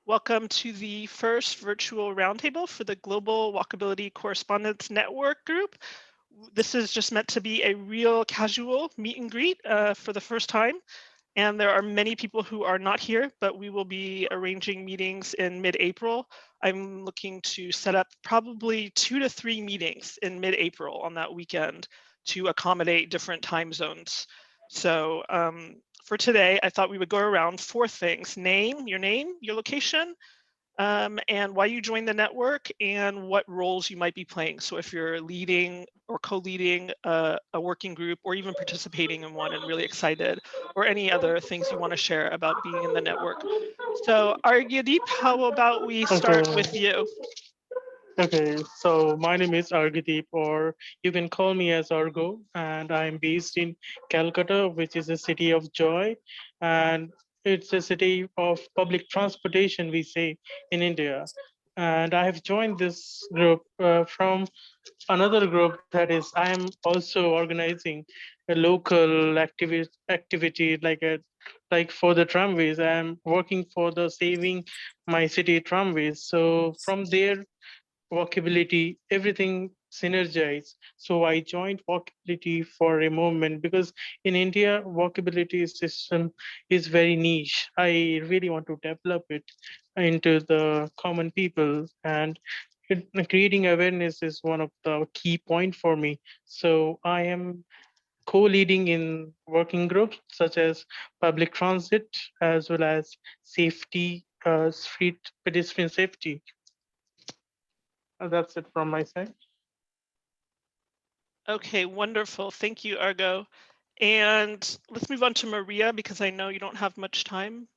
Welcome to the first virtual roundtable for the Global Walkability Correspondents Network group. This is just meant to be a real casual meet and greet for the first time. And there are many people who are not here, but we will be arranging meetings in mid-April. I'm looking to set up probably 2 to 3 meetings in mid-April on that weekend to accommodate different time zones. So for today, I thought we would go around 4 things: name, your location, and why you joined the network, and what roles you might be playing. So if you're leading or co-leading a working group, or even participating in one and really excited, or any other things you want to share about being in the network. So Argyadeep, how about we start with you? Okay, so my name is Argadeep, or you can call me as Argo, and I'm based in Calcutta, which is a city of joy, and it's a city of public transportation, we say in India. And I have joined this group from another group, that is, I am also organizing a local activity like for the tramways. I'm working for the saving my city tramways. So from there, walkability, everything synergize. So I joined walkability for a moment because in India, walkability system is very niche. I really want to develop it into the common people, and creating awareness is one of the key point for me. So I am co-leading in working groups such as public transit as well as safety, street pedestrian safety. That's it from my side. Okay, wonderful. Thank you, Argo. And let's move on to Maria, because I know you don't have much time.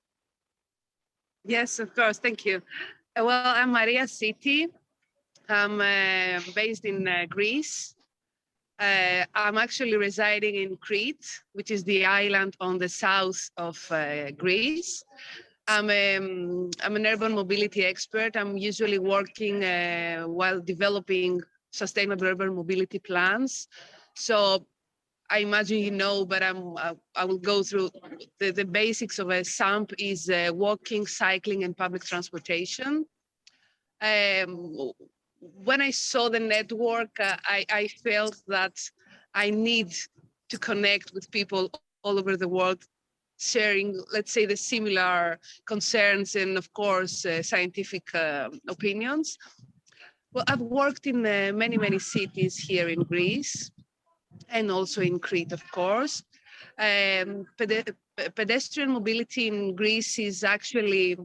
Yes, of course. Thank you. Well, I'm Maria City. I'm based in Greece. I'm actually residing in Crete, which is the island on the south of Greece. I'm an urban mobility expert. I'm usually working while developing sustainable urban mobility plans. So I imagine you know, but I will go through the basics of a SAMP is walking, cycling, and public transportation. When I saw the network, I felt that I need to connect with people all over the world, sharing, let's say, the similar concerns and, of course, scientific opinions. Well, I've worked in many cities here in Greece and also in Crete, of course. Pedestrian mobility in Greece is actually,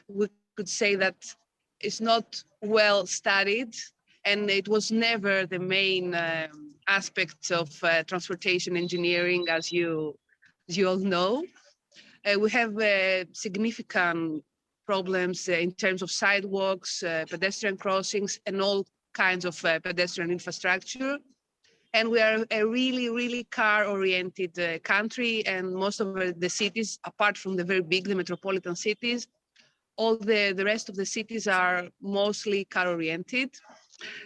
we could say that it's not well studied, and it was never the main aspect of transportation engineering, as you all know. We have significant problems in terms of sidewalks, pedestrian crossings, and all kinds of pedestrian infrastructure. And we are a really car-oriented country, and most of the cities, apart from the very big, the metropolitan cities, all the rest of the cities are mostly car-oriented.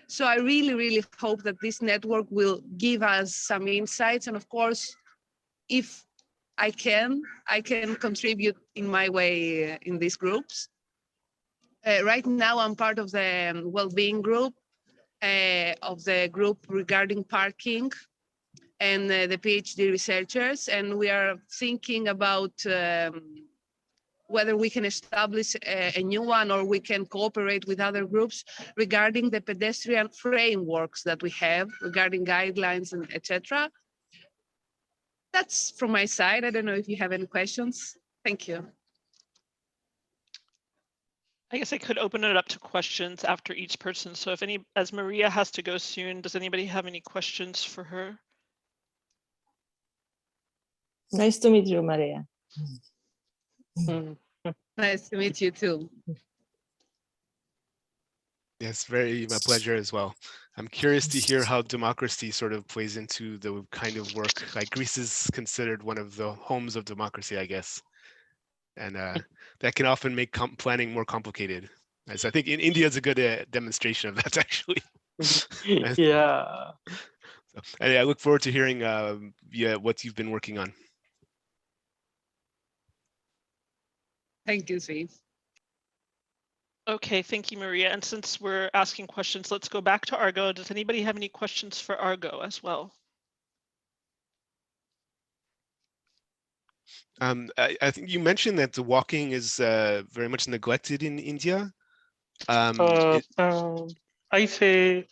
So I really hope that this network will give us some insights. And of course, if I can contribute in my way in these groups. Right now, I'm part of the well-being group, of the group regarding parking, and the PhD researchers. And we are thinking about whether we can establish a new one, or we can cooperate with other groups regarding the pedestrian frameworks that we have, regarding guidelines and etc. That's from my side. I don't know if you have any questions. Thank you. I guess I could open it up to questions after each person. So if as Maria has to go soon, does anybody have any questions for her? Nice to meet you, Maria. Nice to meet you too. Yes, my pleasure as well. I'm curious to hear how democracy sort of plays into the kind of work. Like Greece is considered one of the homes of democracy, I guess. And that can often make planning more complicated. As I think in India is a good demonstration of that, actually. Yeah. So, anyway, I look forward to hearing what you've been working on. Thank you, Steve. Okay, thank you, Maria. And since we're asking questions, let's go back to Argo. Does anybody have any questions for Argo as well? I think you mentioned that the walking is very much neglected in India. Uh, um, I say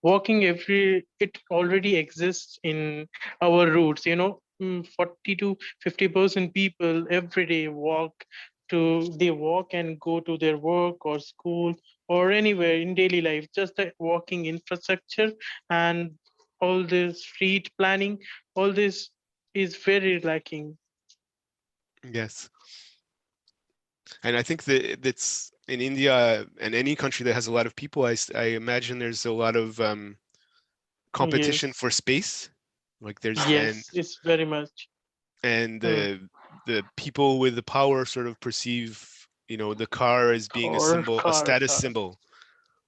walking it already exists in our routes. 40 to 50% people every day they walk and go to their work or school or anywhere in daily life. Just the walking infrastructure and all the street planning, all this is very lacking. Yes. And I think that that's in India and any country that has a lot of people, I imagine there's a lot of competition Yes, for space. Like there's yes, it's very much. and Hmm. the people with the power sort of perceive, the car as being a symbol, a status Car. symbol.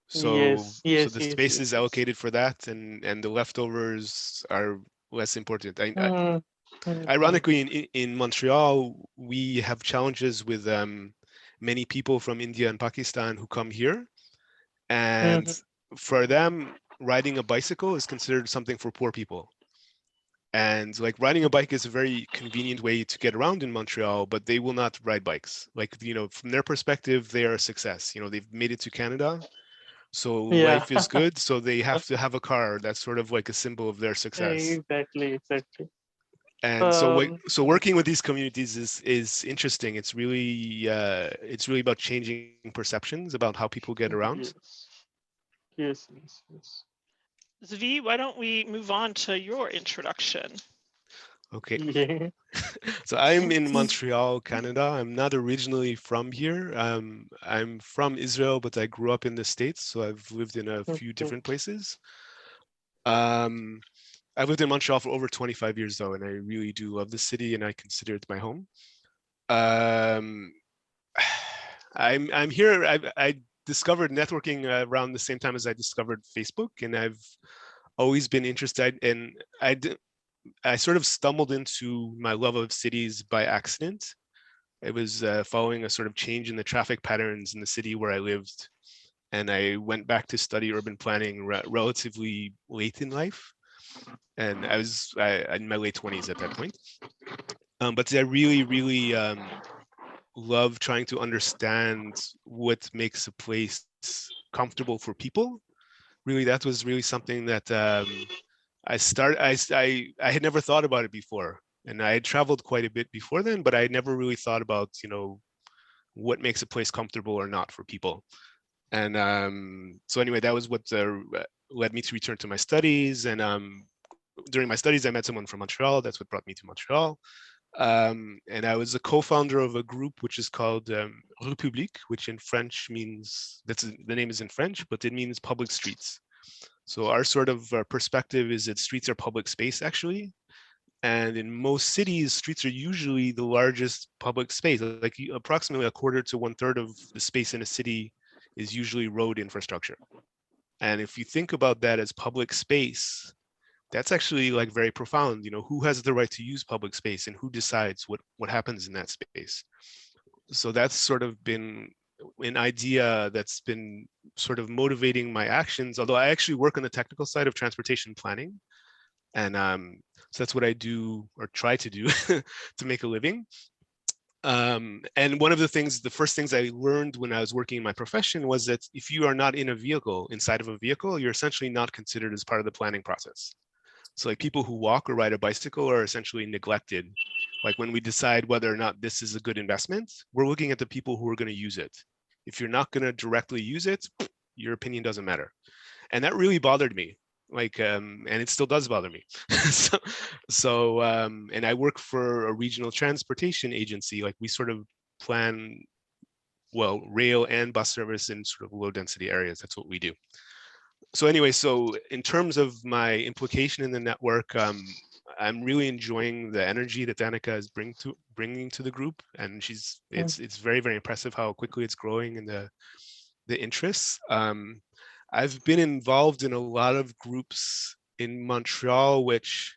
So Yes, so yes, the yes, space yes, is yes. allocated for that, and the leftovers are less important. Mm, mm, Ironically, in Montreal, we have challenges with many people from India and Pakistan who come here, and mhm. for them, riding a bicycle is considered something for poor people. And like riding a bike is a very convenient way to get around in Montreal, but they will not ride bikes. Like, from their perspective, they are a success. They've made it to Canada, so Yeah, life is good. So they have to have a car. That's sort of like a symbol of their success. exactly, exactly. And so like Um, so working with these communities is interesting. It's really about changing perceptions about how people get around. yes, yes, yes, yes. Zvi, why don't we move on to your introduction? Okay. Yeah. So I'm in Montreal, Canada. I'm not originally from here. I'm from Israel, but I grew up in the States, so I've lived in a few Okay. different places. Um, I've lived in Montreal for over 25 years though, and I really do love the city and I consider it my home. Um, I'm here. I discovered networking around the same time as I discovered Facebook, and I've always been interested. And I sort of stumbled into my love of cities by accident. It was following a sort of change in the traffic patterns in the city where I lived, and I went back to study urban planning relatively late in life, and I was in my late 20s at that point. But I really, really love trying to understand what makes a place comfortable for people. Really, that was really something that I had never thought about it before, and I had traveled quite a bit before then, but I had never really thought about what makes a place comfortable or not for people. And so anyway, that was what led me to return to my studies. And during my studies, I met someone from Montreal. That's what brought me to Montreal. And I was a co-founder of a group which is called Rue Publique, which in French means, the name is in French, but it means public streets. So our sort of perspective is that streets are public space, actually. And in most cities, streets are usually the largest public space. Like approximately a quarter to one third of the space in a city is usually road infrastructure. And if you think about that as public space, that's actually like very profound. Who has the right to use public space and who decides what happens in that space? So that's sort of been an idea that's been sort of motivating my actions, although I actually work on the technical side of transportation planning. And so that's what I do or try to do to make a living. And one of the first things I learned when I was working in my profession was that if you are not in a vehicle, inside of a vehicle, you're essentially not considered as part of the planning process. So like people who walk or ride a bicycle are essentially neglected. Like when we decide whether or not this is a good investment, we're looking at the people who are going to use it. If you're not going to directly use it, your opinion doesn't matter. And that really bothered me. And it still does bother me. And I work for a regional transportation agency. Like we sort of plan, well, rail and bus service in sort of low density areas. That's what we do. So anyway, so in terms of my implication in the network, I'm really enjoying the energy that Danica is bringing to the group, and it's very, very impressive how quickly it's growing and the interests. I've been involved in a lot of groups in Montreal, which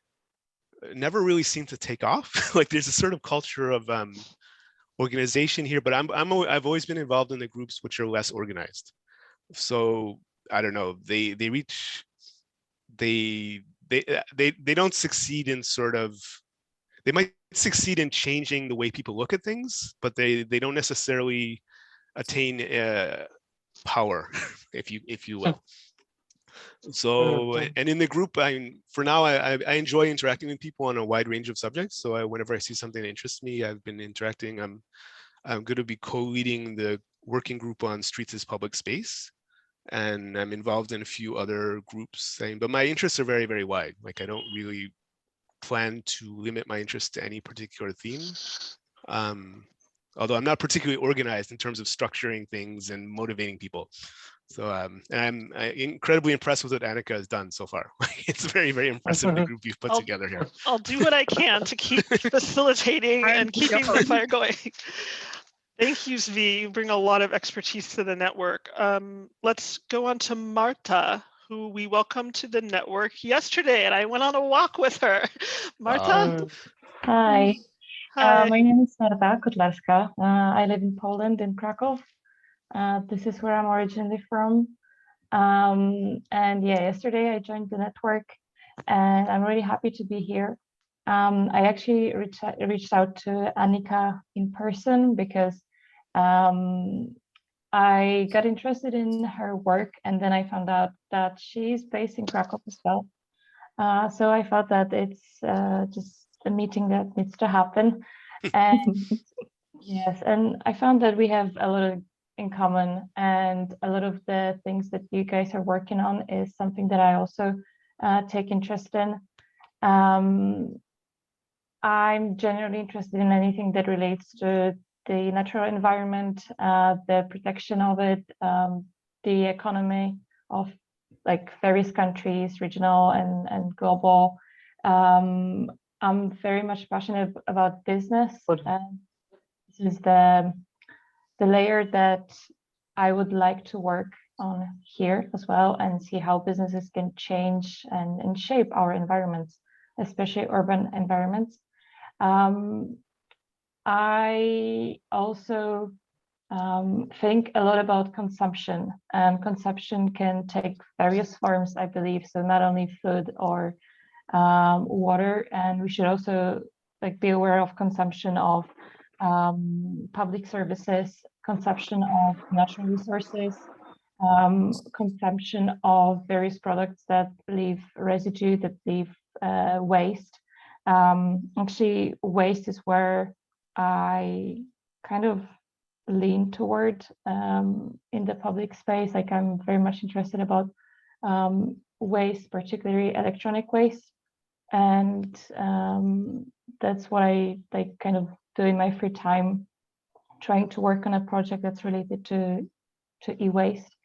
never really seem to take off. Like there's a sort of culture of organization here, but I've always been involved in the groups which are less organized. So I don't know, they don't succeed in sort of, they might succeed in changing the way people look at things, but they don't necessarily attain power, if you will. So, and in the group, for now, I enjoy interacting with people on a wide range of subjects. So whenever I see something that interests me, I've been interacting. I'm going to be co-leading the working group on streets as public space, and I'm involved in a few other groups. But my interests are very, very wide. Like, I don't really plan to limit my interest to any particular theme. Although I'm not particularly organized in terms of structuring things and motivating people. So and I'm incredibly impressed with what Annika has done so far. It's very, very impressive, the group you've put together here. I'll do what I can to keep facilitating and keeping the fire going. Thank you, Zvi. You bring a lot of expertise to the network. Let's go on to Marta, who we welcomed to the network yesterday, and I went on a walk with her. Marta? Hi. Hi. My name is Marta Kotlarska. I live in Poland, in Krakow. This is where I'm originally from. And yeah, yesterday I joined the network, and I'm really happy to be here. I actually reached out to Annika in person because I got interested in her work, and then I found out that she's based in Krakow as well. So I thought that it's just a meeting that needs to happen. And yes, and I found that we have a lot in common, and a lot of the things that you guys are working on is something that I also take interest in. I'm generally interested in anything that relates to the natural environment, the protection of it, the economy of like various countries, regional and global. I'm very much passionate about business. This is the layer that I would like to work on here as well, and see how businesses can change and shape our environments, especially urban environments. I also think a lot about consumption. Consumption can take various forms, I believe. So not only food or water, and we should also like be aware of consumption of public services, consumption of natural resources, consumption of various products that leave residue, that leave waste. Actually, waste is where I kind of lean toward in the public space. Like, I'm very much interested about waste, particularly electronic waste, and that's what I like kind of do in my free time, trying to work on a project that's related to e-waste.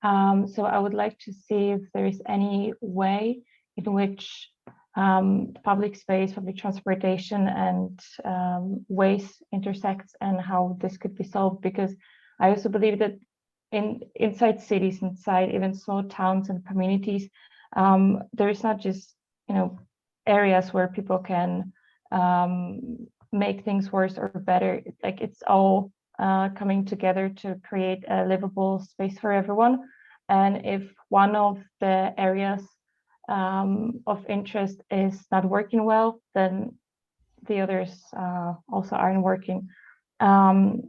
So I would like to see if there is any way in which public space, public transportation, and waste intersects, and how this could be solved. Because I also believe that inside cities, inside even small towns and communities, there is not just areas where people can make things worse or better. Like, it's all coming together to create a livable space for everyone. And if one of the areas of interest is not working well, then the others also aren't working. And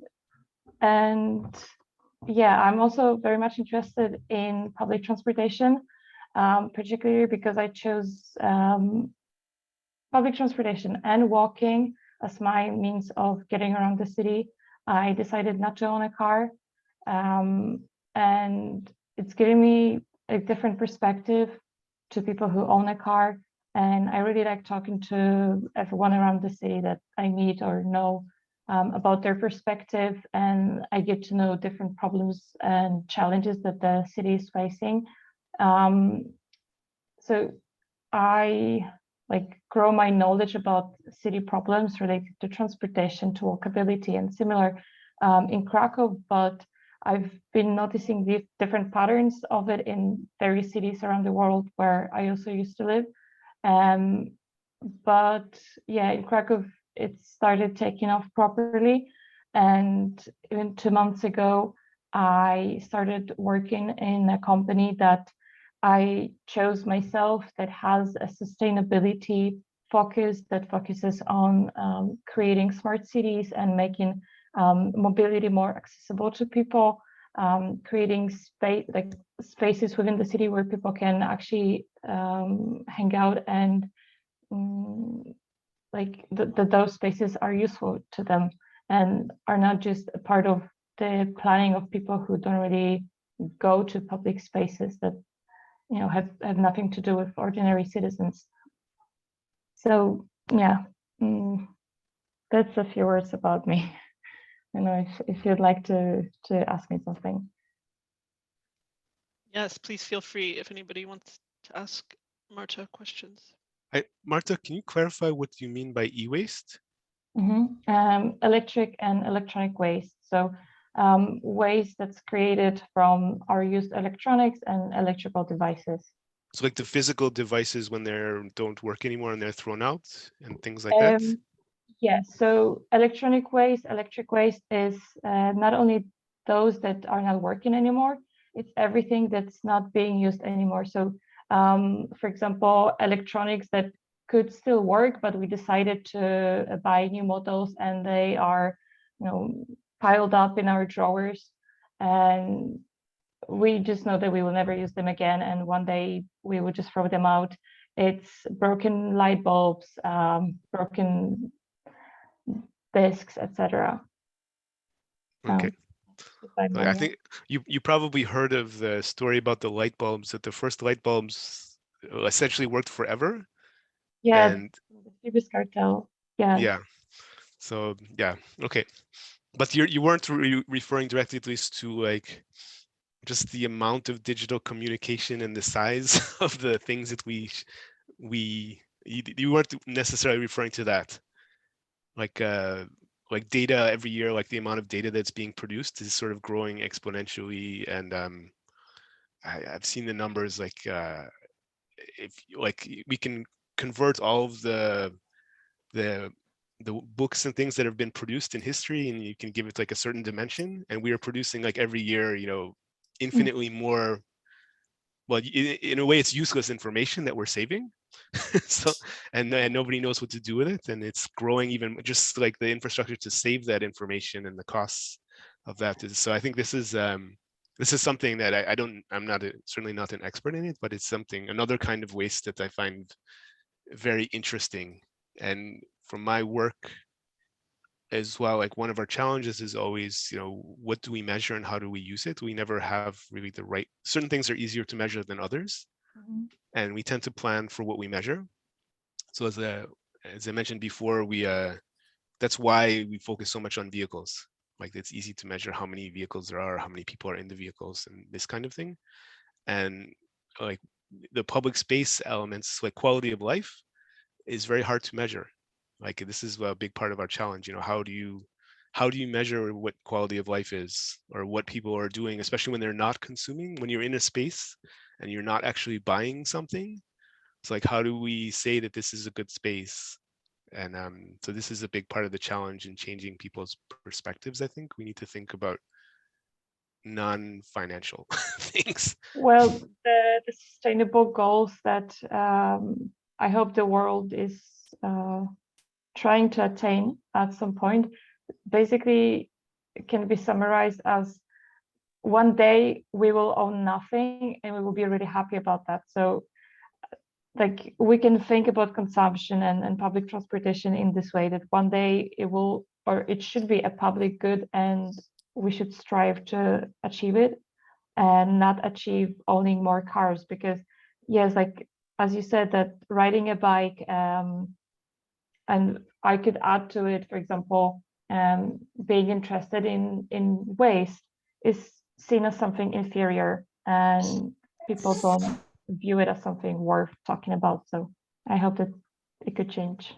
yeah, I'm also very much interested in public transportation, particularly because I chose public transportation and walking as my means of getting around the city. I decided not to own a car, and it's giving me a different perspective to people who own a car. And I really like talking to everyone around the city that I meet or know about their perspective, and I get to know different problems and challenges that the city is facing. So I grow my knowledge about city problems related to transportation, to walkability, and similar in Krakow, but I've been noticing the different patterns of it in various cities around the world where I also used to live. But yeah, in Krakow, it started taking off properly. And even 2 months ago, I started working in a company that I chose myself that has a sustainability focus, that focuses on creating smart cities and making mobility more accessible to people, creating spaces within the city where people can actually hang out and those spaces are useful to them and are not just a part of the planning of people who don't really go to public spaces that have nothing to do with ordinary citizens. So yeah, that's a few words about me. I don't know if you'd like to ask me something. Yes, please feel free if anybody wants to ask Marta questions. Marta, can you clarify what you mean by e-waste? Electric and electronic waste. So waste that's created from our used electronics and electrical devices. So like the physical devices when they don't work anymore and they're thrown out and things like that? Yes, so electric waste is not only those that are not working anymore, it's everything that's not being used anymore. So for example, electronics that could still work, but we decided to buy new models and they are piled up in our drawers, and we just know that we will never use them again, and one day we will just throw them out. It's broken light bulbs, broken discs, etc. Okay. I think you probably heard of the story about the light bulbs, that the first light bulbs essentially worked forever. Yeah, and the previous cartel. Yeah. Yeah. So yeah, okay. But you weren't referring directly, at least, to like just the amount of digital communication and the size of the things that you weren't necessarily referring to that. Like data every year, like the amount of data that's being produced is sort of growing exponentially, and I've seen the numbers. Like if like we can convert all of the books and things that have been produced in history, and you can give it like a certain dimension, and we are producing like every year, infinitely more. Well, in a way, it's useless information that we're saving. So and nobody knows what to do with it, and it's growing, even just like the infrastructure to save that information and the costs of that is. So I think this is something that I'm not certainly not an expert in it, but it's another kind of waste that I find very interesting. And from my work as well, like one of our challenges is always, what do we measure and how do we use it? We never have really the right. Certain things are easier to measure than others, and we tend to plan for what we measure. So as I mentioned before, that's why we focus so much on vehicles. Like it's easy to measure how many vehicles there are, how many people are in the vehicles, and this kind of thing. And like the public space elements, like quality of life, is very hard to measure. Like this is a big part of our challenge. How do you measure what quality of life is, or what people are doing, especially when they're not consuming, when you're in a space and you're not actually buying something? It's like, how do we say that this is a good space? And so this is a big part of the challenge in changing people's perspectives. I think we need to think about non-financial things. Well, the sustainable goals that I hope the world is trying to attain at some point basically can be summarized as one day we will own nothing and we will be really happy about that. So like we can think about consumption and public transportation in this way, that one day it should be a public good and we should strive to achieve it and not achieve owning more cars. Because yes, like as you said, that riding a bike, and I could add to it, for example, being interested in waste is seen as something inferior, and people don't view it as something worth talking about. So I hope that it could change.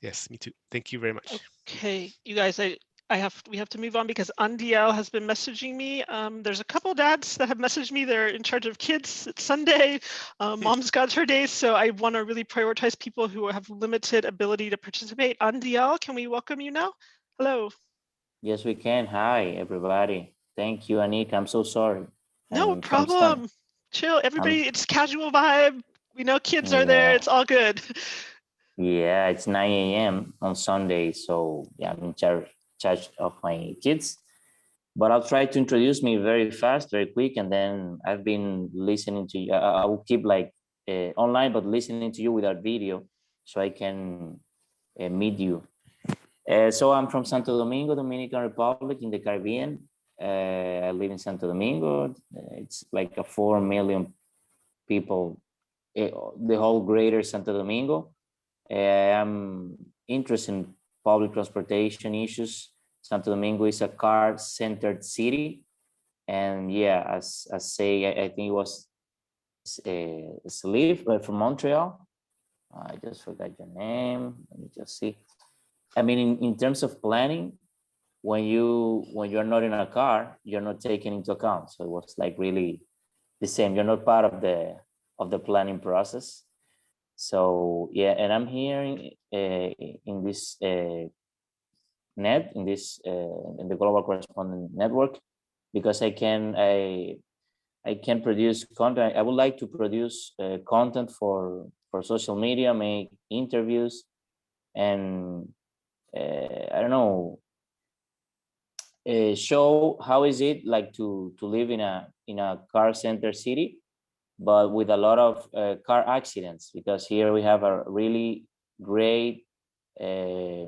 Yes, me too. Thank you very much. Okay, you guys, we have to move on because Andiel has been messaging me. There's a couple dads that have messaged me. They're in charge of kids. It's Sunday. Mom's got her days, so I want to really prioritize people who have limited ability to participate. Andiel, can we welcome you now? Hello. Yes, we can. Hi, everybody. Thank you, Anik. I'm so sorry. No problem. Chill, everybody. It's casual vibe. We know kids are there. Yeah. It's all good. Yeah, it's 9 a.m. on Sunday, so yeah, I'm in charge of my kids. But I'll try to introduce me very fast, very quick, and then I've been listening to you. I will keep like online, but listening to you without video, so I can meet you. So I'm from Santo Domingo, Dominican Republic in the Caribbean. I live in Santo Domingo. It's like a 4 million people, the whole greater Santo Domingo. I'm interested in public transportation issues. Santo Domingo is a car-centered city, and yeah, as say, I think it was Sleeve from Montreal. I just forgot your name. Let me just see. I mean, in terms of planning, when you're not in a car, you're not taken into account. So it was like really the same. You're not part of the planning process. So yeah, and I'm here in this in the Global Correspondent Network because I can produce content. I would like to produce content for social media, make interviews, and I don't know, show how is it like to live in a car center city, but with a lot of car accidents, because here we have a really great uh,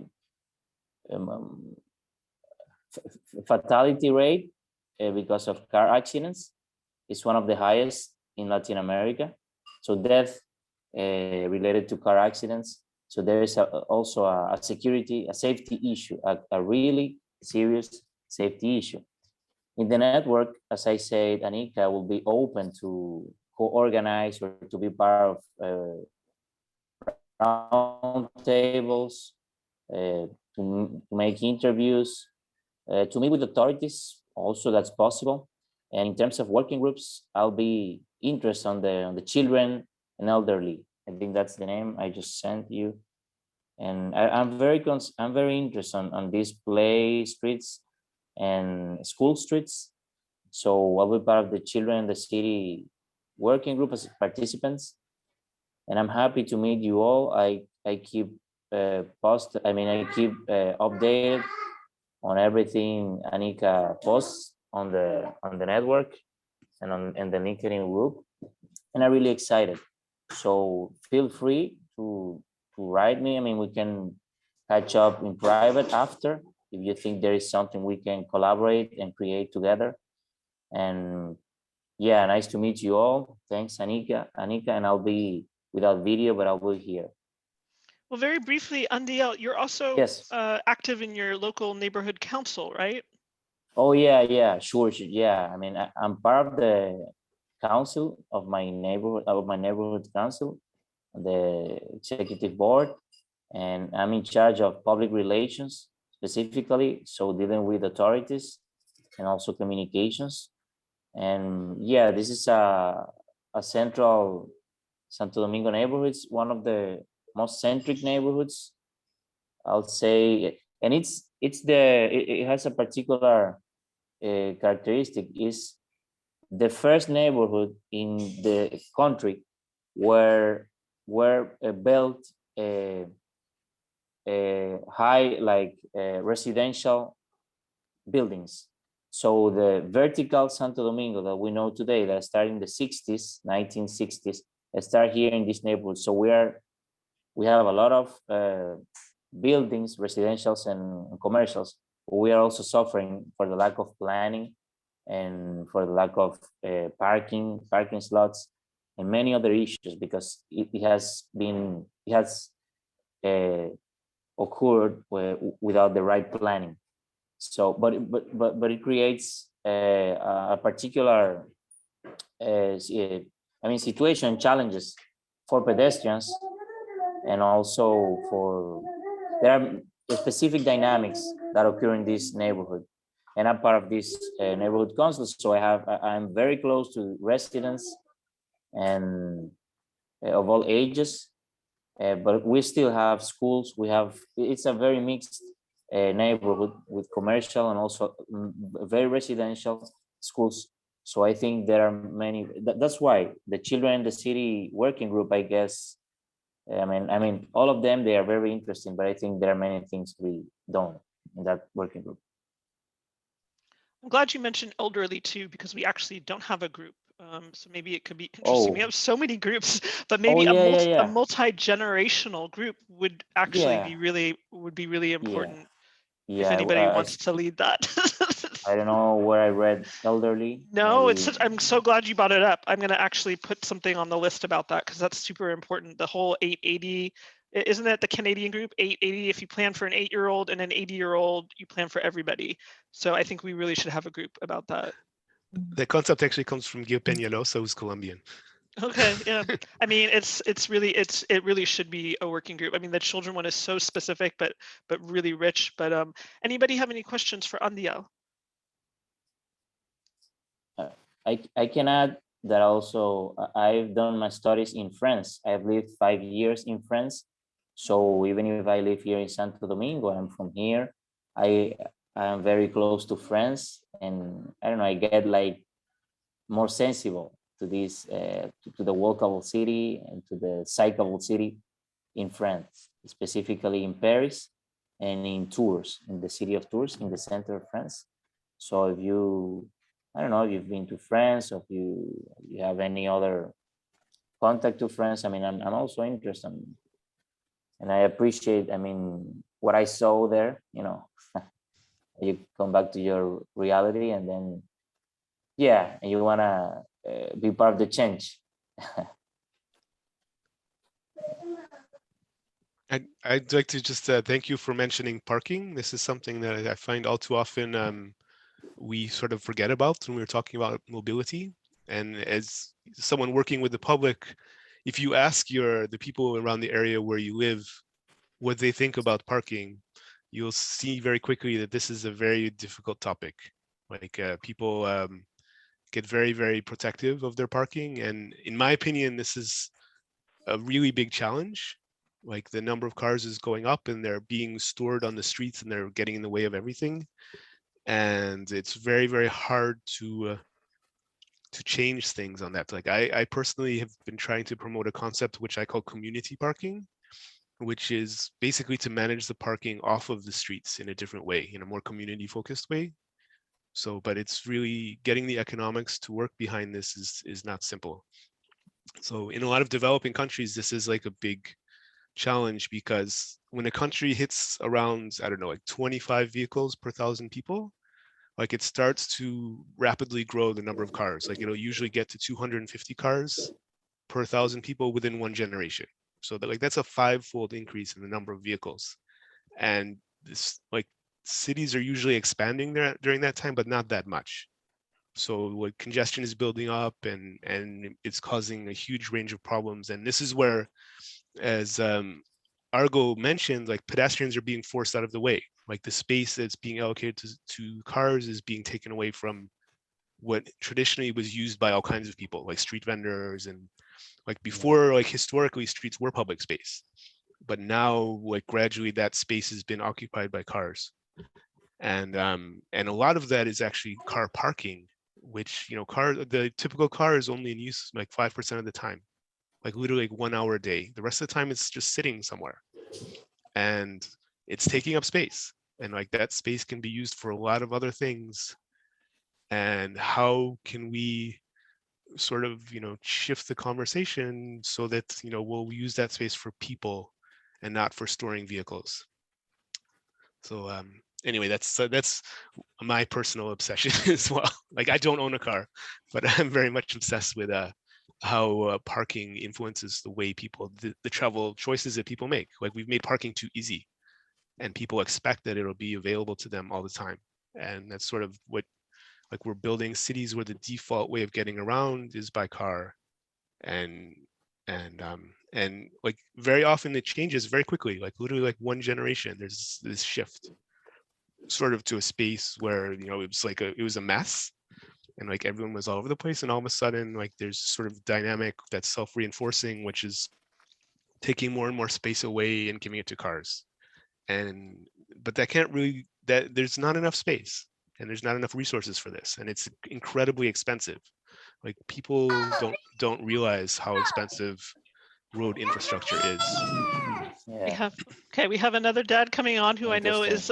um, fatality rate because of car accidents. It's one of the highest in Latin America. So death related to car accidents. So there is also a safety issue, a really serious safety issue. In the network, as I said, Anika will be open to co-organize or to be part of round tables, to make interviews, to meet with authorities. Also, that's possible. And in terms of working groups, I'll be interested on the children and elderly. I think that's the name I just sent you. And I'm very interested on these play streets and school streets. So I'll be part of the children in the city working group as participants. And I'm happy to meet you all. I keep I keep updated on everything Anika posts on the network and on the LinkedIn group, and I'm really excited. So feel free to write me. I mean, we can catch up in private after if you think there is something we can collaborate and create together. And yeah, nice to meet you all. Thanks, Anika, and I'll be without video, but I'll be here. Well, very briefly, Andiel, you're also Yes. active in your local neighborhood council, right? Oh yeah, sure. Yeah, I mean, I'm part of the council of my neighborhood council, the executive board, and I'm in charge of public relations specifically, so dealing with authorities and also communications. And yeah, this is a central Santo Domingo neighborhood. It's one of the most centric neighborhoods, I'll say, and it has a particular characteristic. Is the first neighborhood in the country where were built high residential buildings. So the vertical Santo Domingo that we know today, that started in the 60s, 1960s, start here in this neighborhood. So we have a lot of buildings, residentials and commercials. We are also suffering for the lack of planning and for the lack of parking slots and many other issues, because it has occurred without the right planning. So, but it creates a particular situation, challenges for pedestrians, and also there are specific dynamics that occur in this neighborhood. And I'm part of this neighborhood council, so I'm very close to residents and of all ages. But we still have schools. It's a very mixed neighborhood with commercial and also very residential schools. So I think there are many. That's why the children in the city working group, I guess. I mean, all of them, they are very interesting, but I think there are many things to be done in that working group. I'm glad you mentioned elderly too, because we actually don't have a group. So maybe it could be interesting. We have so many groups, but maybe a multi-generational group would actually be really important if anybody wants to lead that. I don't know where I read elderly. No, I'm so glad you brought it up. I'm going to actually put something on the list about that because that's super important. The whole 880, isn't it the Canadian group 880? If you plan for an 8-year-old and an 80-year-old, you plan for everybody. So I think we really should have a group about that. The concept actually comes from Gil Peñalosa, who's Colombian. Okay, yeah. I mean, it really should be a working group. I mean, the children one is so specific, but really rich. But anybody have any questions for Andiel? I can add that also I've done my studies in France. I've lived 5 years in France. So even if I live here in Santo Domingo, I'm from here, I am very close to France, and I don't know, I get like more sensible to this, to the walkable city and to the cyclable city in France, specifically in Paris and in Tours, in the city of Tours, in the center of France. So if you, I don't know if you've been to France or if you have any other contact to France, I mean, I'm also interested and I appreciate, I mean, what I saw there, you know, you come back to your reality and then, yeah, and you want to be part of the change. I'd like to just thank you for mentioning parking. This is something that I find all too often we sort of forget about when we're talking about mobility. And as someone working with the public, if you ask the people around the area where you live what they think about parking, you'll see very quickly that this is a very difficult topic. Like people get very, very protective of their parking. And in my opinion, this is a really big challenge. Like the number of cars is going up and they're being stored on the streets and they're getting in the way of everything. And it's very, very hard to change things on that. Like I personally have been trying to promote a concept which I call community parking, which is basically to manage the parking off of the streets in a different way, in a more community focused way. So, but it's really getting the economics to work behind this is not simple. So in a lot of developing countries, this is like a big challenge because when a country hits around, I don't know, like 25 vehicles per 1,000 people, like it starts to rapidly grow the number of cars. Like it'll usually get to 250 cars per 1,000 people within one generation. So that, like that's a 5-fold increase in the number of vehicles. And this, like, cities are usually expanding there during that time, but not that much. So like congestion is building up and it's causing a huge range of problems. And this is where, as Argo mentioned, like pedestrians are being forced out of the way. Like the space that's being allocated to cars is being taken away from what traditionally was used by all kinds of people, like street vendors. And like before, like historically streets were public space, but now like gradually that space has been occupied by cars. And a lot of that is actually car parking, which, you know, the typical car is only in use like 5% of the time, like literally like 1 hour a day. The rest of the time it's just sitting somewhere and it's taking up space. And like that space can be used for a lot of other things. And how can we sort of, you know, shift the conversation so that, you know, we'll use that space for people and not for storing vehicles. So anyway, that's my personal obsession as well. Like I don't own a car, but I'm very much obsessed with how parking influences the way people, the travel choices that people make. Like we've made parking too easy and people expect that it'll be available to them all the time. And that's sort of what, like we're building cities where the default way of getting around is by car. And like very often it changes very quickly, like literally like one generation, there's this shift sort of to a space where, you know, it was a mess and like everyone was all over the place, and all of a sudden like there's sort of dynamic that's self-reinforcing, which is taking more and more space away and giving it to cars. but that can't really, that there's not enough space and there's not enough resources for this, and it's incredibly expensive. Like people don't realize how expensive road infrastructure is. Yeah. We have another dad coming on who I know is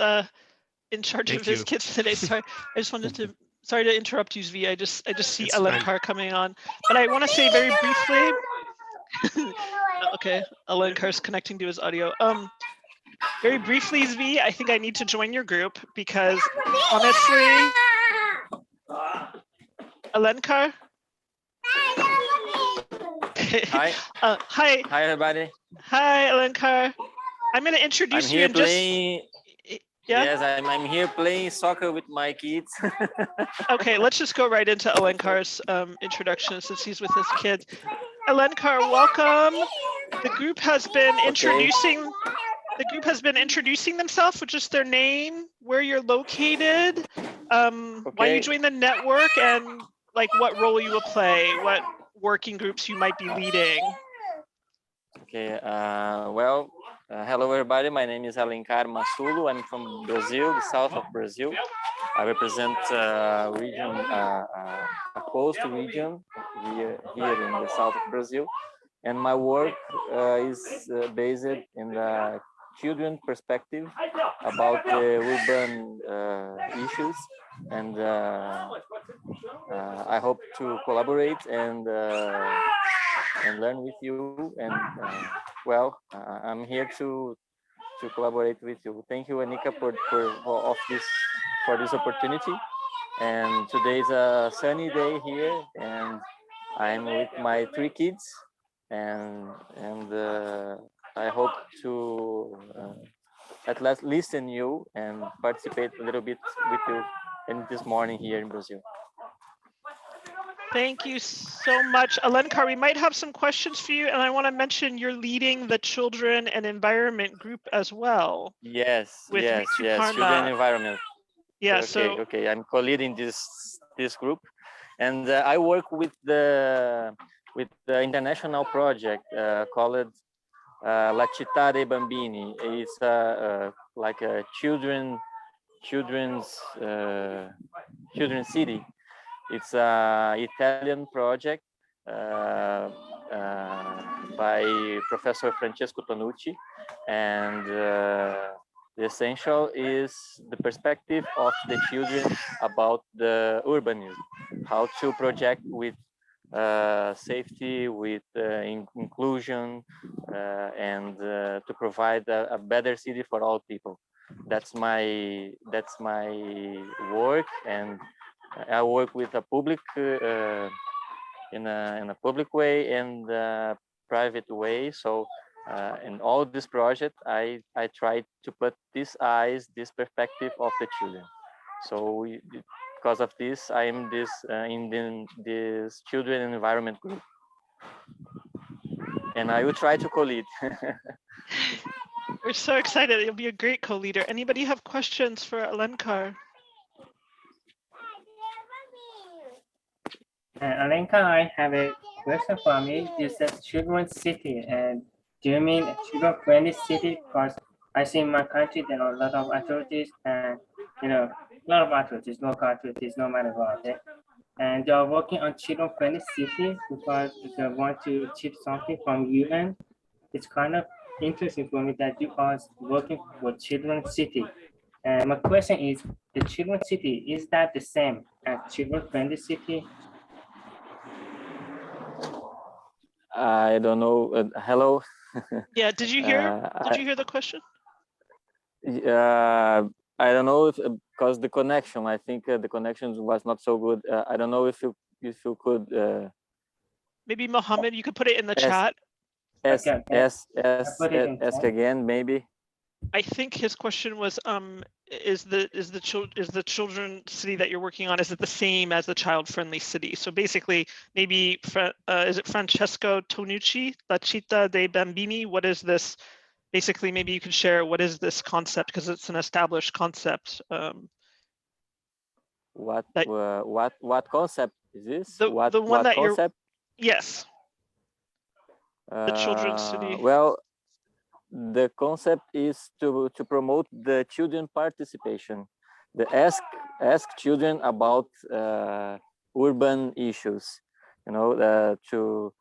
in charge Thank of his you. kids today. Sorry, I just wanted to. Sorry to interrupt you, Zvi. I just see It's fine. Alinkar coming on, but I want to say very briefly. Okay, Alinkar's connecting to his audio. Very briefly, Zvi, I think I need to join your group because honestly, Alinkar. Hi. Hi. Hi, everybody. Hi, Alinkar. I'm going to introduce you in playing, just. Yeah. Yes, I'm here playing soccer with my kids. Okay, let's just go right into Alenkar's introduction since he's with his kids. Alinkar, welcome. The group has been introducing. The group has been introducing themselves with just their name, where you're located, why you joined the network, and like what role you will play, what working groups you might be leading. Okay, well, hello everybody. My name is Alinkar Massoulu. I'm from Brazil, the south of Brazil. I represent region, a coast region here in the south of Brazil. And my work is based in the children perspective about the urban issues. And I hope to collaborate and learn with you. And well, I'm here to collaborate with you. Thank you, Anika, for this opportunity. And today is a sunny day here, and I'm with my 3 kids, and I hope to at least listen you and participate a little bit with you in this morning here in Brazil. Thank you so much. Alinkar, we might have some questions for you, and I want to mention you're leading the children and environment group as well. Yes, yes, children and environment. Yeah, okay, I'm co-leading this group, and I work with the international project called La Città dei Bambini. It's like a children's city. It's an Italian project by Professor Francesco Tonucci, and the essential is the perspective of the children about the urbanism, how to project with safety, with inclusion, and to provide a better city for all people. That's my work, and I work with a public in a public way and private way. So in all this project, I try to put this perspective of the children. So because of this, I am in this children and environment group, and I will try to co-lead. We're so excited. You'll be a great co-leader. Anybody have questions for Alinkar? Alinkar, I have a question for me. You said children's city, and do you mean children-friendly city? Because I see in my country there are a lot of authorities, and a lot of authorities, local authorities, no matter what. And they are working on children-friendly city because they want to achieve something from UN. It's kind of interesting for me that you are working for children's city. And my question is, the children's city, is that the same as children-friendly city? I don't know. Hello. Yeah. Did you hear? Did you hear the question? I don't know if because the connection. I think the connection was not so good. I don't know if you could. Maybe Mohammed, you could put it in the chat. Ask again, maybe. I think his question was, is the children city that you're working on, is it the same as the child-friendly city? So basically, maybe is it Francesco Tonucci, La Città dei Bambini? What is this? Basically, maybe you could share what is this concept, because it's an established concept. What concept is this? The one what that concept? Yes. The children's city. Well, the concept is to promote the children participation. The ask children about urban issues, to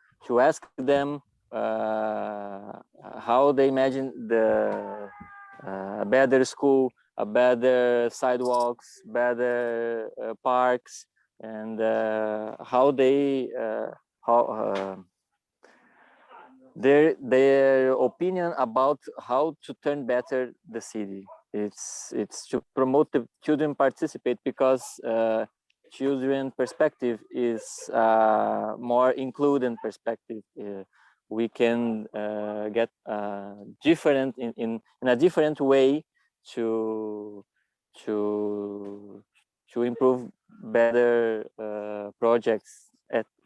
ask them how they imagine a better school, a better sidewalks, better parks, and how they their opinion about how to turn better the city. It's to promote the children participate, because children perspective is more including perspective. We can get different in a different way to improve better projects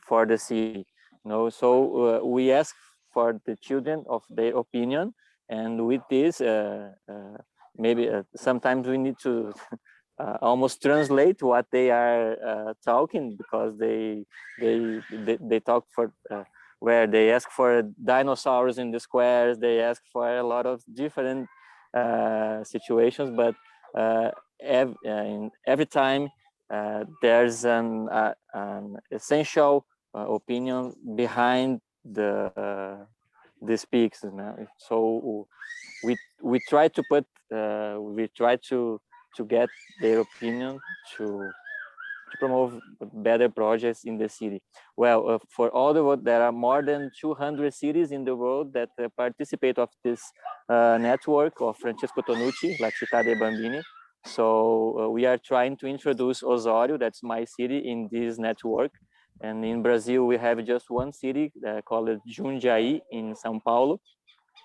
for the city. So we ask for the children of their opinion, and with this maybe sometimes we need to almost translate what they are talking, because they talk for where they ask for dinosaurs in the squares, they ask for a lot of different situations, but in every time there's an essential opinion behind the speaks. So we try to put to get their opinion to promote better projects in the city. Well, for all the world, there are more than 200 cities in the world that participate of this network of Francesco Tonucci, La Città dei Bambini. So we are trying to introduce Osório, that's my city, in this network. And in Brazil, we have just one city called Jundiaí in São Paulo.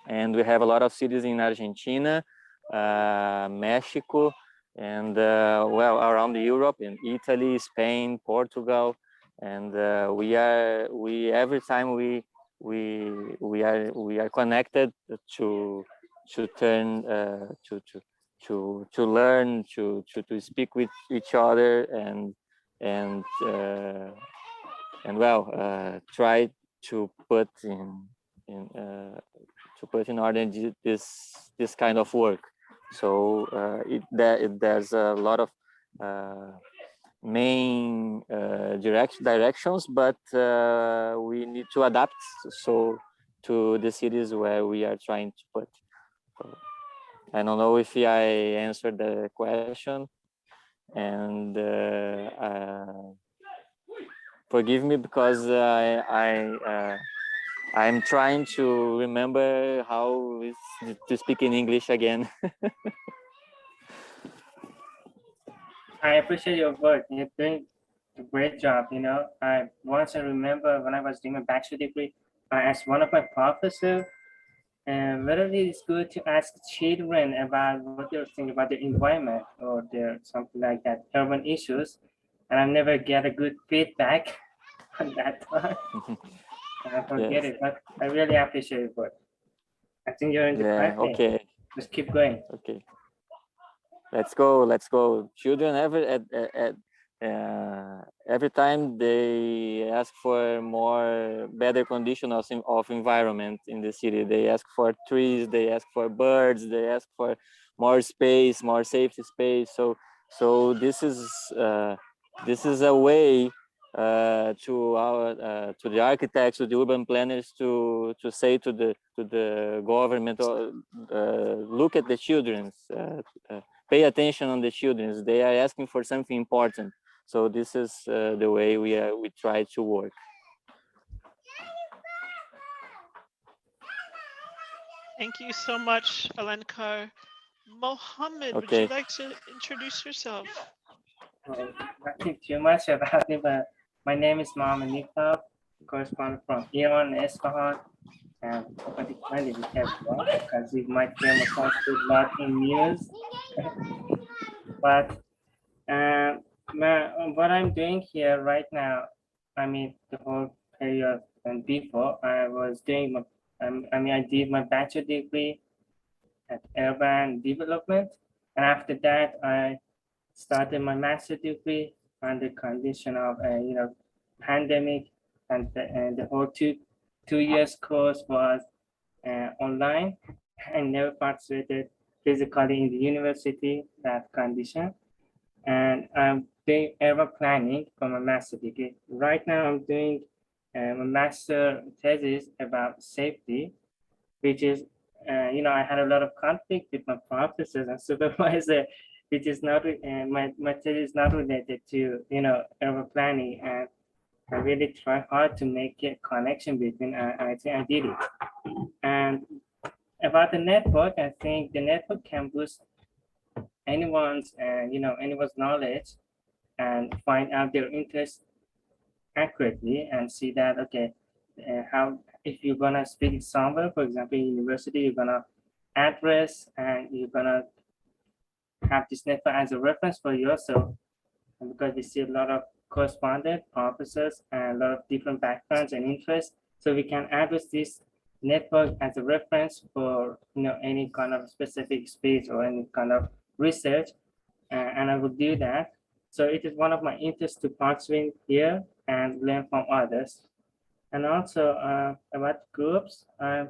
And we have a lot of cities in Argentina, Mexico, and well, around Europe, in Italy, Spain, Portugal. And we every time we are connected to turn to learn, to speak with each other, and well, try to put in order this kind of work. So there's a lot of main directions, but we need to adapt to the cities where we are trying to put. So, I don't know if I answered the question, and forgive me, because I'm trying to remember how to speak in English again. I appreciate your work. You're doing a great job. I remember when I was doing my bachelor degree, I asked one of my professors whether it is good to ask children about what they're thinking about the environment or something like that, urban issues, and I never get a good feedback on that time. I forget it, but I really appreciate your work. I think you're in the right thing. Okay. Just keep going. Okay. Let's go. Children every time they ask for better conditions of environment in the city. They ask for trees, they ask for birds, they ask for more space, more safety space. So this is a way to the architects, to the urban planners, to say to the government, look at the children, pay attention on the children. They are asking for something important. So this is the way we try to work. Thank you so much, Alinkar. Mohammed, would Okay. you like to introduce yourself? Nothing too much about it, but my name is Mohammed Nikab, correspondent from Iran, Isfahan, and 2020 we have one, because it might come across a lot in news. But what I'm doing here right now, I mean, the whole period and before, I was doing I did my bachelor degree at urban development, and after that, I started my master degree under condition of pandemic, and the whole two years course was online, I never participated physically in the university, that condition. And I'm doing urban planning for my master degree. Right now, I'm doing a master thesis about safety, which is, I had a lot of conflict with my professors and supervisor, which is not, my thesis is not related to, urban planning. And I really try hard to make a connection between, I think I did it. And about the network, I think the network can boost anyone's knowledge and find out their interest accurately and see that, okay, how, if you're gonna speak somewhere, for example, in university, you're gonna address and you're gonna have this network as a reference for yourself. And because we see a lot of correspondent officers and a lot of different backgrounds and interests, so we can address this network as a reference for any kind of specific space or any kind of research, and I will do that. So it is one of my interests to participate here and learn from others. And also about groups, I'm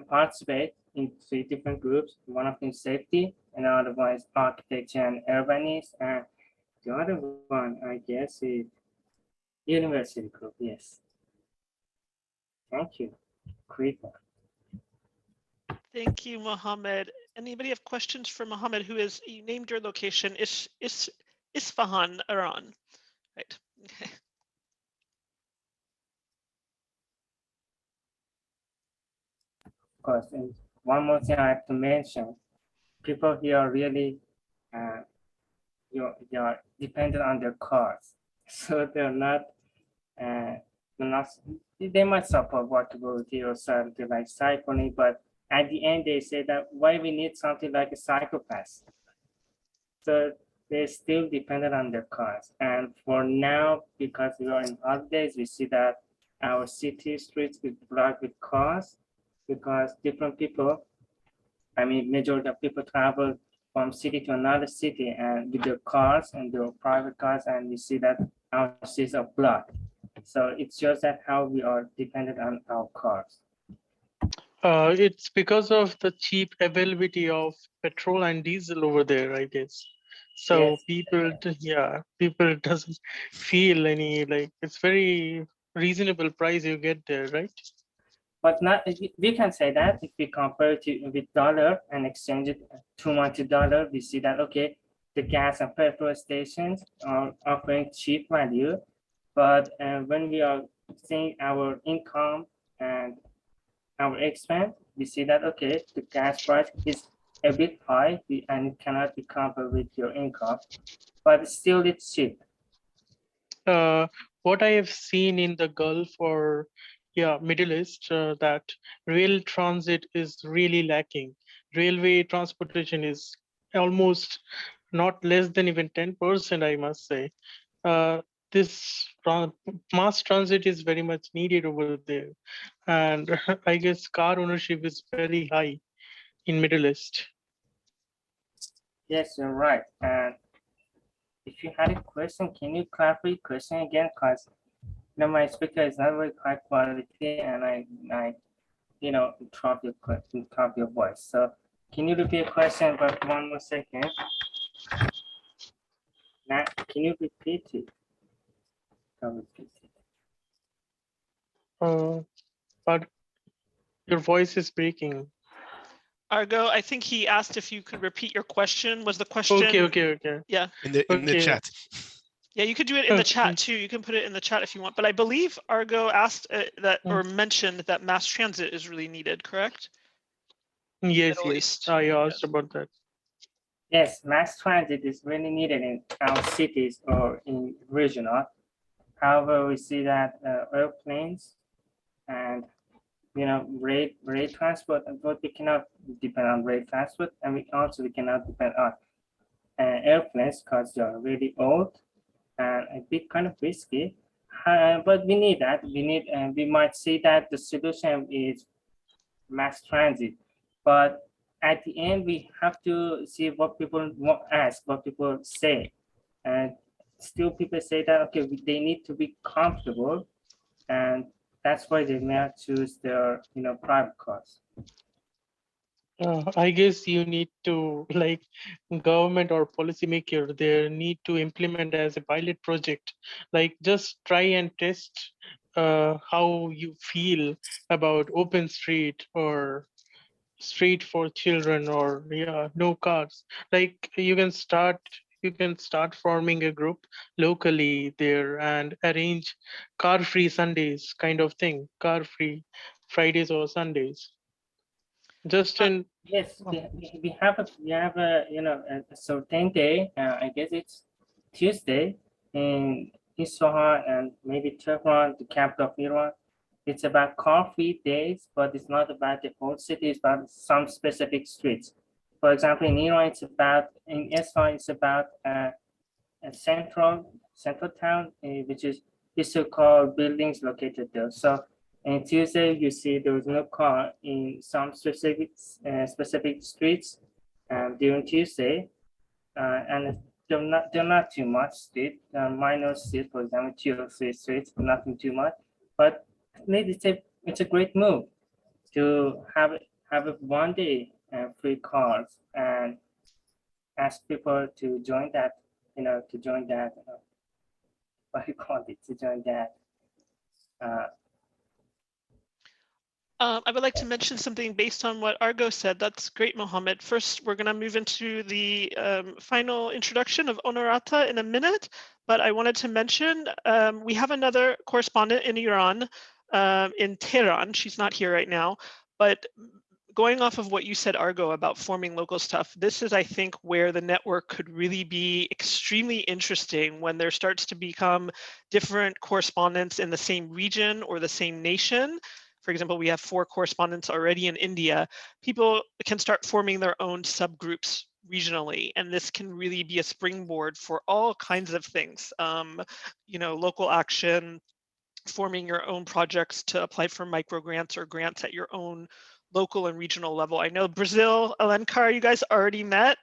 participate in 3 different groups. One of them is safety, another one is architecture and urbanism, and the other one, I guess, is university group. Yes. Thank you. Great. Thank you, Mohammed. Anybody have questions for Mohammed, who is, you named your location, Isfahan, Iran, right? Okay. Of course. And one more thing I have to mention, people here are really, they are dependent on their cars. So they're not, they might support walkability or something like cycling, but at the end they say that why we need something like a cycle pass. So they're still dependent on their cars. And for now, because we are in holidays, we see that our city streets is blocked with cars because different people, majority of people travel from city to another city and with their cars and their private cars, and we see that our streets are blocked. So it's just that how we are dependent on our cars. It's because of the cheap availability of petrol and diesel over there, I guess. So Yes. people doesn't feel any, like, it's very reasonable price you get there, right? But not, we can say that if we compare it with dollar and exchange it 2 months to dollar, we see that, okay, the gas and petrol stations are offering cheap value. But when we are seeing our income and our expense, we see that, okay, the gas price is a bit high and it cannot be compared with your income, but still it's cheap. What I have seen in the Gulf or Middle East, that rail transit is really lacking. Railway transportation is almost not less than even 10%, I must say. This mass transit is very much needed over there. And I guess car ownership is very high in Middle East. Yes, you're right. And if you had a question, can you clarify your question again? Because my speaker is not very high quality, and I drop your voice. So can you repeat your question? But 1 more second. Now, can you repeat it? But your voice is breaking. Argo, I think he asked if you could repeat your question. Was the question? Okay. Yeah. In the chat. Yeah, you could do it in the chat too. You can put it in the chat if you want. But I believe Argo asked or mentioned that mass transit is really needed, correct? Yes, I asked about that. Yes, mass transit is really needed in our cities or in regional. However, we see that airplanes and rail transport, but we cannot depend on rail transport, and we cannot depend on airplanes because they are really old and a bit kind of risky. But we need that. We might see that the solution is mass transit, but at the end we have to see what people ask, what people say, and still people say that, okay, they need to be comfortable, and that's why they may choose their private cars. I guess you need to, like, government or policymaker, they need to implement as a pilot project, like just try and test how you feel about open street or street for children, or yeah, no cars. Like you can start forming a group locally there and arrange car free Sundays kind of thing, car free Fridays or Sundays, just Uh, in. Yes, we have a a certain day. I guess it's Tuesday in Isfahan and maybe Tehran, the capital of Iran. It's about coffee days, but it's not about the whole city. It's about some specific streets. For example, in Iran, it's about in Isfahan, it's about a central town, which is so-called buildings located there. So and Tuesday, you see there was no car in some specific streets during Tuesday, and they're not too much street, minor street, for example, 2 or 3 streets, nothing too much. But maybe it's a great move to have a one day free cars and ask people to join that, to join that, what do you call it, to join that. Uh, I would like to mention something based on what Argo said. That's great, Mohammed. First, we're going to move into the final introduction of Honorata in a minute, but I wanted to mention we have another correspondent in Iran, in Tehran. She's not here right now, but going off of what you said, Argo, about forming local stuff, this is, I think, where the network could really be extremely interesting when there starts to become different correspondents in the same region or the same nation. For example, we have 4 correspondents already in India. People can start forming their own subgroups regionally, and this can really be a springboard for all kinds of things. Local action, forming your own projects to apply for micro grants or grants at your own local and regional level. I know Brazil, Alinkar, you guys already met.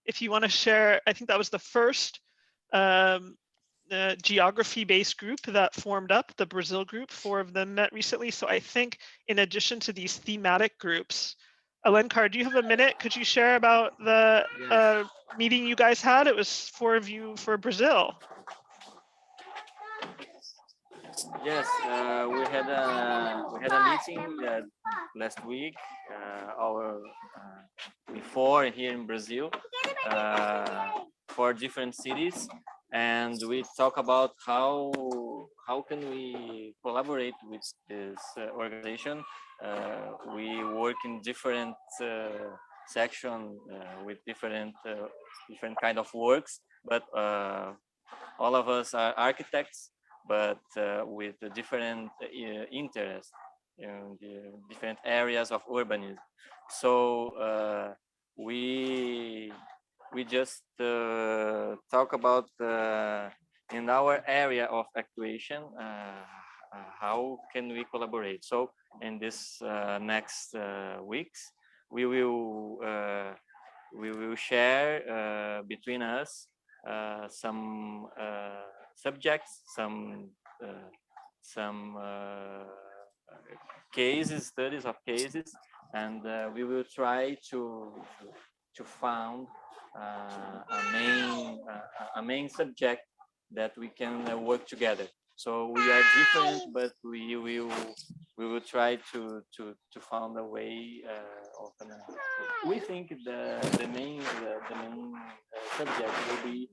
If you want to share, I think that was the first geography-based group that formed up, the Brazil group. 4 of them met recently. So I think in addition to these thematic groups, Alinkar, do you have a minute? Could you share about the meeting you guys had? It was 4 of you for Brazil. Yes, we had a meeting last week, our before here in Brazil, for different cities, and we talk about how can we collaborate with this organization. We work in different section with different kind of works, but all of us are architects, but with a different interests in the different areas of urbanism. So we just talk about in our area of actuation, how can we collaborate. So in this next weeks, we will share between us some subjects, some cases, studies of cases, and we will try to found a main subject that we can work together. So we are different, but we will try to find a way of. We think the main subject will be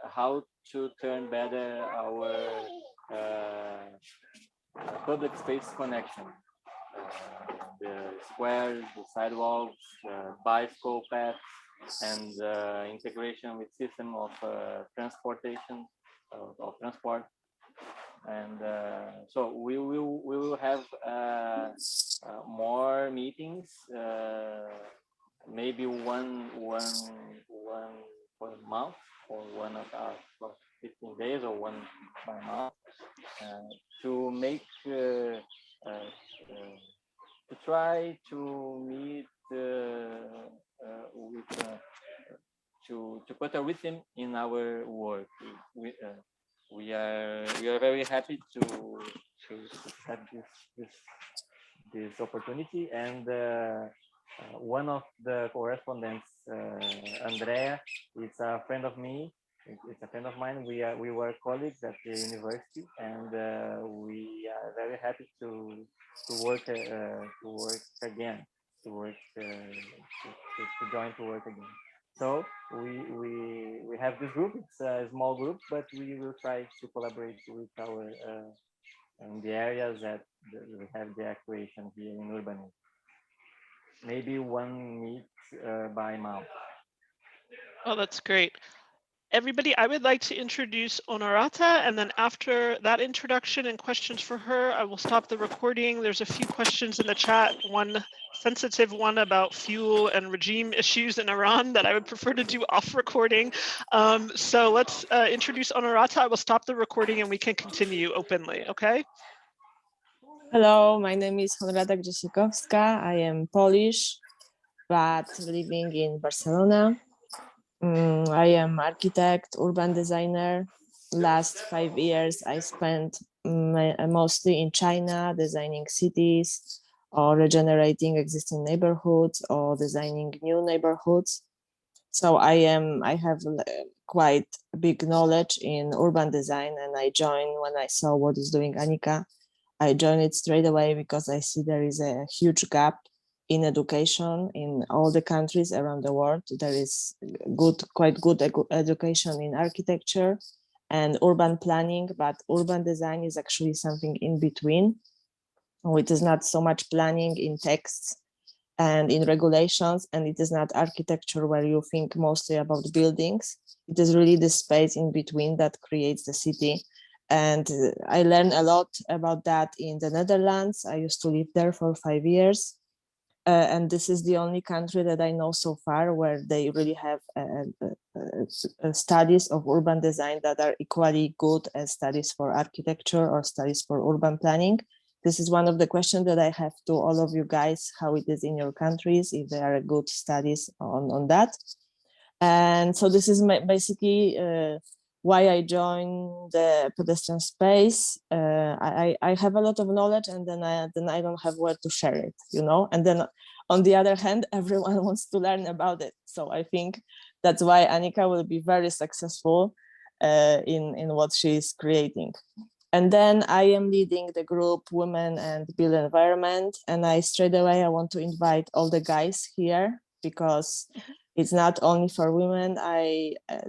how to turn better our public space connection. The squares, the sidewalks, bicycle paths, and integration with system of transportation, of transport. And so we will have more meetings, maybe one for a month, or one of for 15 days, or one by month, to make to try to meet with to put a rhythm in our work. We are very happy to have this opportunity, and one of the correspondents, Andrea, it's a friend of me. It's a friend of mine. We were colleagues at the university, and we are very happy to work again, to join to work again. So we have this group. It's a small group, but we will try to collaborate with our in the areas that we have the actuation here in urbanism. Maybe one meet by mouth. Oh, that's great. Everybody, I would like to introduce Honorata, and then after that introduction and questions for her, I will stop the recording. There's a few questions in the chat, one sensitive one about fuel and regime issues in Iran that I would prefer to do off recording. So let's introduce Honorata. I will stop the recording and we can continue openly, okay? Hello, my name is Honorata Grzeszykowska. I am Polish, but living in Barcelona. I am architect, urban designer. Last 5 years, I spent mostly in China, designing cities or regenerating existing neighborhoods or designing new neighborhoods. So I have quite big knowledge in urban design, and I joined when I saw what is doing Anika. I joined it straight away because I see there is a huge gap in education in all the countries around the world. There is quite good education in architecture and urban planning, but urban design is actually something in between. It is not so much planning in texts and in regulations, and it is not architecture where you think mostly about buildings. It is really the space in between that creates the city. And I learned a lot about that in the Netherlands. I used to live there for 5 years. And this is the only country that I know so far where they really have studies of urban design that are equally good as studies for architecture or studies for urban planning. This is one of the questions that I have to all of you guys, how it is in your countries, if there are good studies on that. And so this is basically why I joined the pedestrian space. I have a lot of knowledge, and then I don't have where to share it, you know. And then on the other hand, everyone wants to learn about it. So I think that's why Anika will be very successful in what she is creating. And then I am leading the group Women and Built Environment. And I want to invite all the guys here because it's not only for women.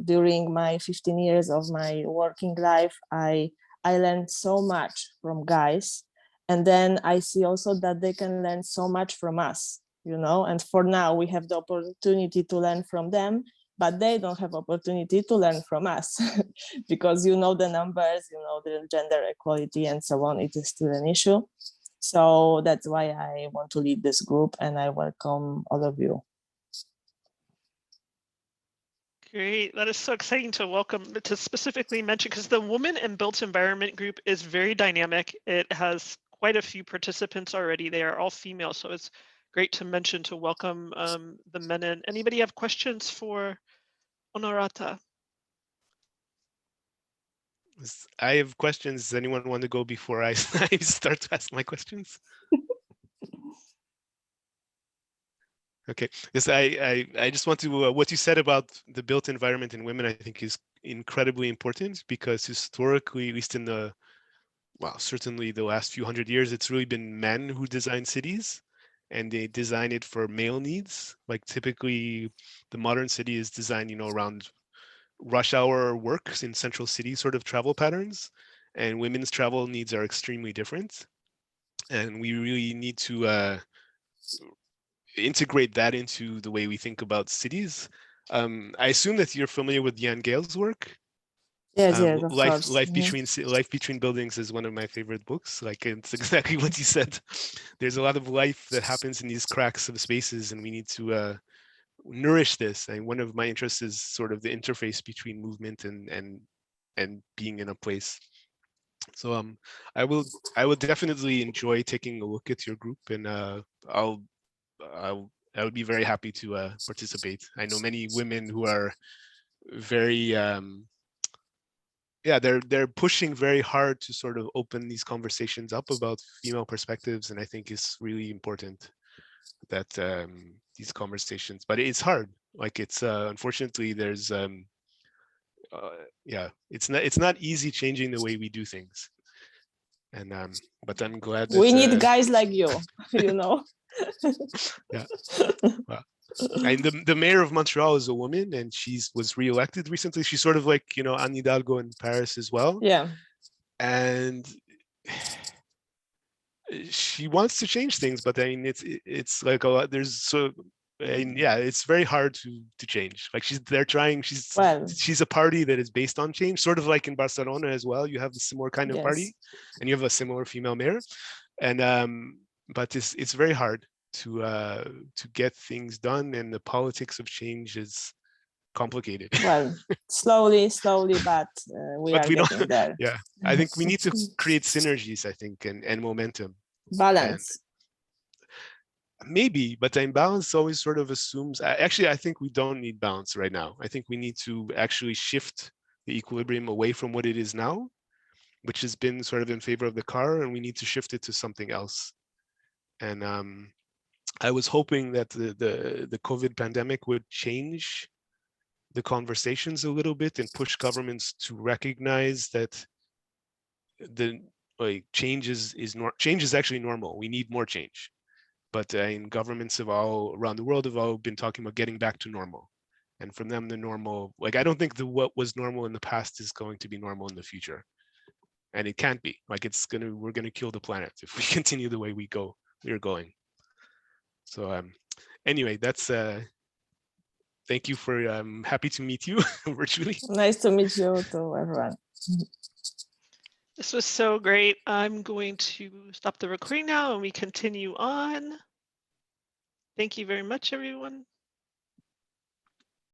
During my 15 years of my working life, I learned so much from guys. And then I see also that they can learn so much from us, you know, and for now we have the opportunity to learn from them, but they don't have opportunity to learn from us because you know the numbers, you know the gender equality and so on, it is still an issue. So that's why I want to lead this group, and I welcome all of you. Great, that is so exciting to welcome, to specifically mention, because the Women and Built Environment group is very dynamic. It has quite a few participants already. They are all female, so it's great to mention to welcome the men in. Anybody have questions for Honorata? I have questions. Does anyone want to go before I start to ask my questions? Okay, yes, I just want to, what you said about the built environment in women, I think is incredibly important, because historically, at least in the, well, certainly the last few hundred years, it's really been men who design cities, and they design it for male needs. Like typically the modern city is designed, you know, around rush hour works in central city sort of travel patterns, and women's travel needs are extremely different. And we really need to integrate that into the way we think about cities. I assume that you're familiar with Jan Gehl's work. Yes, yes, of Life course. Life Between Buildings is one of my favorite books. Like, it's exactly what you said. There's a lot of life that happens in these cracks of spaces, and we need to nourish this. And one of my interests is sort of the interface between movement and being in a place. So I will definitely enjoy taking a look at your group, and I would be very happy to participate. I know many women who are very yeah, they're pushing very hard to sort of open these conversations up about female perspectives, and I think it's really important. that these conversations, but it's hard. Like it's unfortunately there's yeah, it's not easy changing the way we do things. And but I'm glad that we need guys like you, you know. Yeah. Well, and the mayor of Montreal is a woman, and was re-elected recently. She's sort of like, you know, Anne Hidalgo in Paris as well. Yeah. And she wants to change things, but I mean, it's like a lot. There's so, and yeah, it's very hard to change. Like they're trying. She's a party that is based on change, sort of like in Barcelona as well. You have the similar kind of party, and you have a similar female mayor, and but it's very hard to get things done, and the politics of change is complicated. Well, slowly, but we are getting there. Yeah, I think we need to create synergies, I think, and momentum. Balance. And maybe, but the imbalance always sort of assumes, actually, I think we don't need balance right now. I think we need to actually shift the equilibrium away from what it is now, which has been sort of in favor of the car, and we need to shift it to something else. And I was hoping that the COVID pandemic would change the conversations a little bit and push governments to recognize that the change is actually normal. We need more change, but in governments of all around the world have all been talking about getting back to normal, and from them the normal, like I don't think what was normal in the past is going to be normal in the future, and it can't be. Like we're gonna kill the planet if we continue the way we're going. So anyway, that's thank you for happy to meet you virtually. Nice to meet you too, everyone. This was so great. I'm going to stop the recording now and we continue on. Thank you very much, everyone.